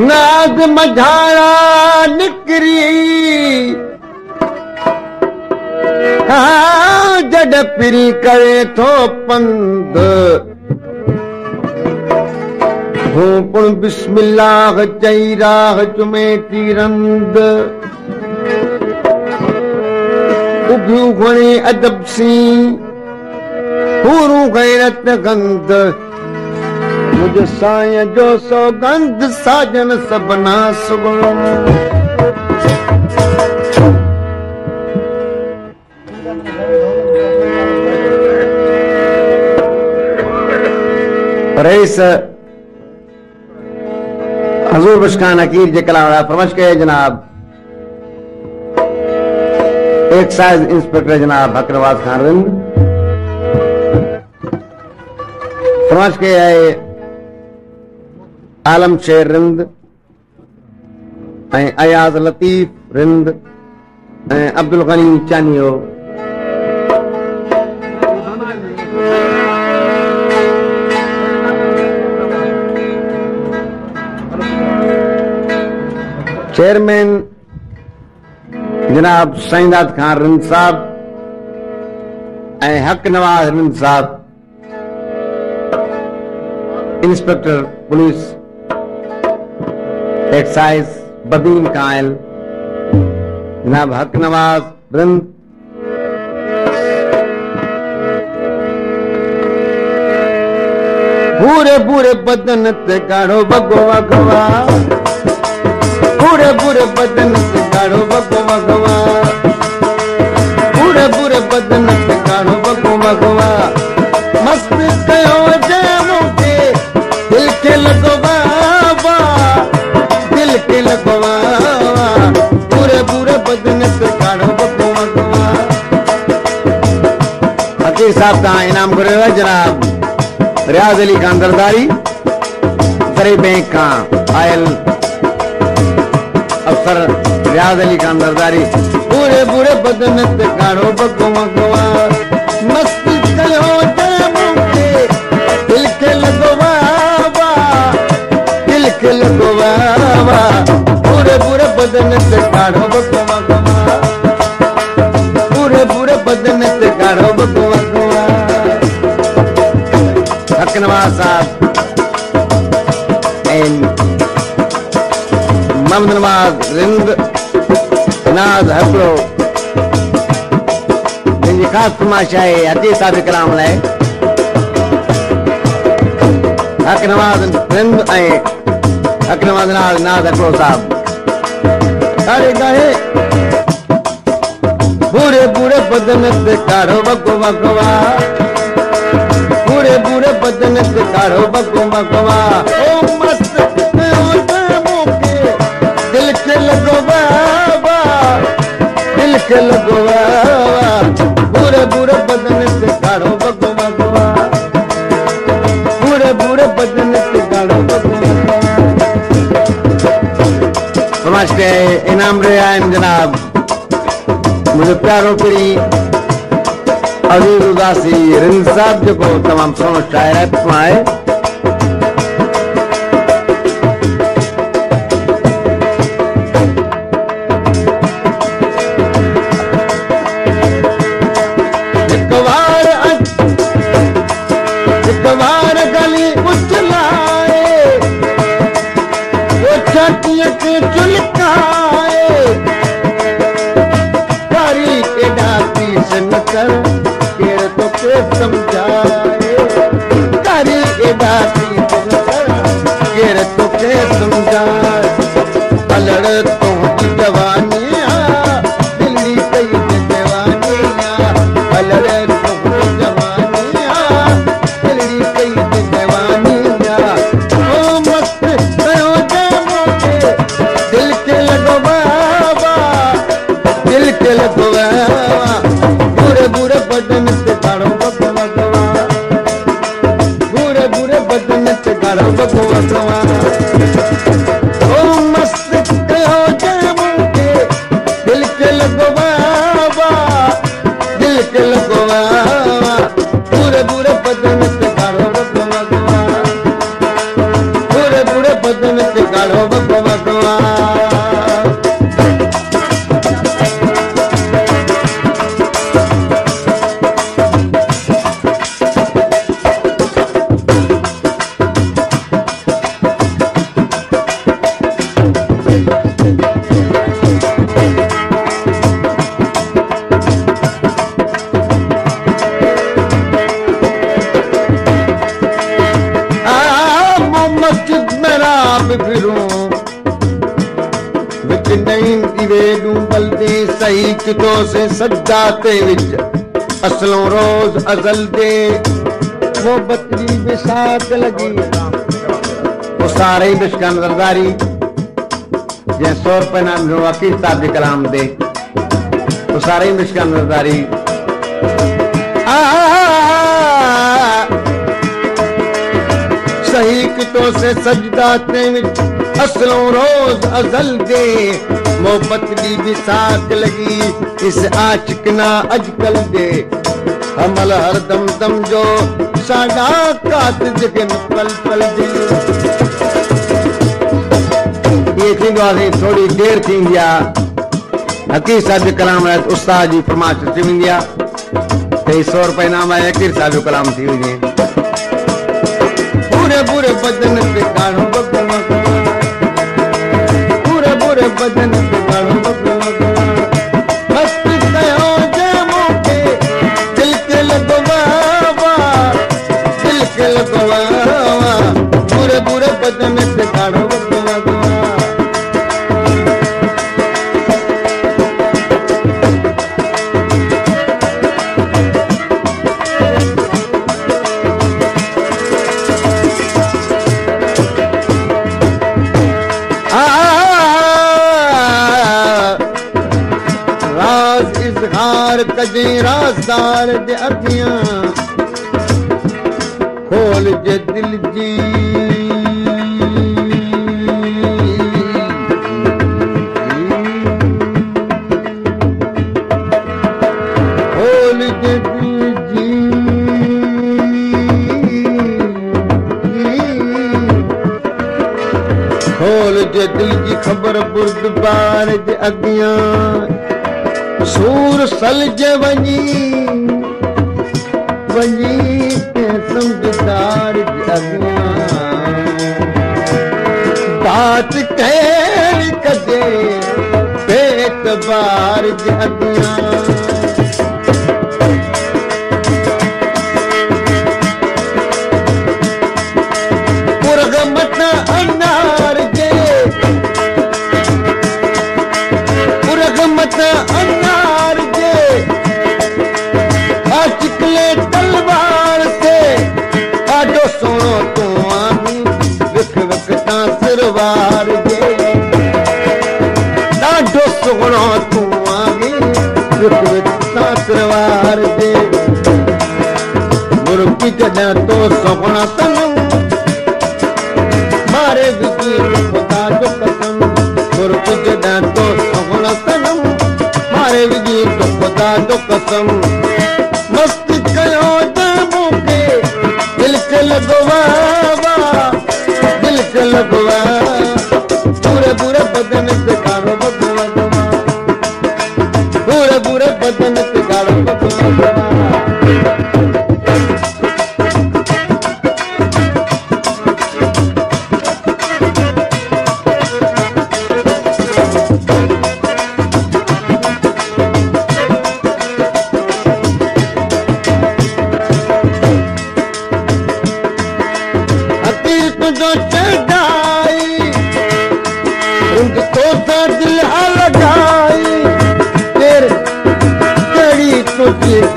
नाद मझारा निकरी जड पिरी करे थो पंद हूं पुण बिस्मिल्लाह चई राह चुमेटी रंद उभियूं घणे अदब सी पूरू गैरत गंद मुझ साईं जो सौगंध साजन सबना सुगुण रईस हजूर बशखान अकीर जे कलाम फरमाइश कये जनाब एक्साइज इंस्पेक्टर जनाब हक नवाज खान रिंद फरमाइश कये आहे आलम शेर रिंद ऐं अयाज लतीफ रिंद ऐं अब्दुल गनी चानियो चेयरमैन जनाब साईंदाद खान रिंद साहब ऐं हक नवाज रिंद साहब इंस्पेक्टर पुलिस एक्साइज बदीन कायल जनाब हक नवाज रिंद पूरे पूरे बदन ते गाढ़ो भगवा गवा पूरे पूरे बदन से गाढ़ो भगवा गवा पूरे पूरे बदन से गाढ़ो भगवा गवा मस्त कयो जामो के दिल के लगवा दिल के लगवा पूरे पूरे बदन से गाढ़ो भगवा गवा हकीर साहब का इनाम करे हुआ जनाब रियाज अली खान दरदारी दरे बैंक का आयल अफसर रियाज अली खान दरदारी पूरे पूरे बदन से गाढ़ो भगवा गवा मस्त कयो जामो के दिल के लगवा दिल के लगवा पूरे पूरे बदन से गाढ़ो भगवा गवा पूरे पूरे बदन से गाढ़ो भगवा गवा हक नवाज साहब मोहम्मद नवाज रिंद नाज हकड़ो जिनकी खास फरमाइश है हकीर साहब कलाम लाए हक नवाज रिंद ऐं हक नवाज नाज हकड़ो साहब अरे गए पूरे पूरे बदन से गाढ़ो भगवा गवा पूरे पूरे बदन से गाढ़ो भगवा गवा ओ मस्त दिल के लगवा दिल के लगवा पूरे पूरे बदन से गाढ़ो भगवा गवा पूरे पूरे बदन से गाढ़ो भगवा फरमाइश के इनाम रहे आहिनि जनाब मुझे प्यारो पिरी अजीज उदासी रिंद साहब जो तमाम सुनो शायर है पूरे पूरे बदन से गाढ़ो भगवा तो से सज्जाते विच असलों रोज अजल दे वो बतरी बिसात लगी वो सारे ही बिश्का नजरदारी जे 100 रुपए नाम वकील साहब के कलाम दे वो सारे ही बिश्का नजरदारी सही कितों से सजदाते विच असलों रोज अजल दे मोहब्बत भी साथ लगी इस आशिक ना अजकल दे हमल हर दम दम जो साडा कात जगन पल पल दे ये थी बात थोड़ी देर थी गया हकीर साहब जो कलाम है उस्ताद जी फरमाइश थी गया 100 रुपए नाम है हकीर साहब जो कलाम थी हुई पूरे पूरे बदन पे गानो बगमा पूरे पूरे बदन पे गानो बगमा मस्त कहो जमो के दिल के लगवावा दिल के लगवावा पूरे पूरे बदन पे गानो बगमा कजे राज़दार दे अखियां खोल जे दिल जी खोल जे दिल जी खोल जे दिल जी खबर बुर्दबार दे अखियां सूर सलज वनी वनी के समझदार बात कह कदे बेतबार जगिया पुरगमत अनार जे पुरगमत अनार जे चिकले तलवार से आडो सोनो तो आनी विख विखता सिरवार जे आडो सोनो तो आनी विख विखता सिरवार जे मुर्गी जॾा तो सोना तनम मारे विकी खुदा जो कसम मुर्गी जॾा तो सोना तनम मारे विकी खुदा जो कसम मस्त कयो दमो के दिल के लगवावा दिल के लगवावा पूरे पूरे बदन पे गाड़ो बगवा पूरे पूरे बदन पे गाड़ो बगवा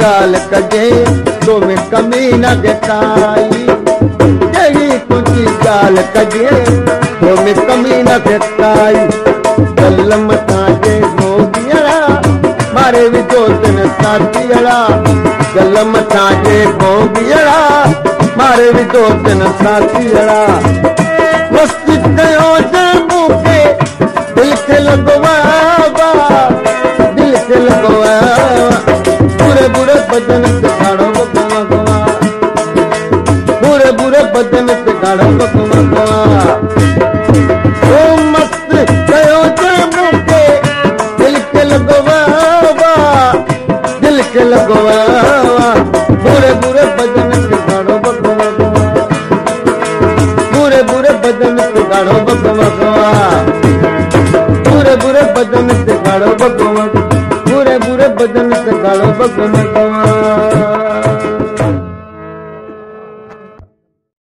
गाल कजे तो में कमी न देखाई यही तुझी गाल कजे तो में कमी न देखाई गलम ताजे मोगिया मारे भी दो दिन साथिया गलम ताजे मोगिया मारे भी दो दिन साथिया मस्ती कयो जमू के दिल के लगवावा दिल के लगवावा पूरे पूरे बदन पे गाड़ो बगवा पूरे पूरे बदन पे गाड़ो बगवा ओ मस्त कयो जमू के दिल के लगवावा दिल के लगवावा पूरे पूरे बदन पे गाड़ो बगवा पूरे पूरे बदन पे गाड़ो बगवा पूरे पूरे बदन पे गाड़ो बगवा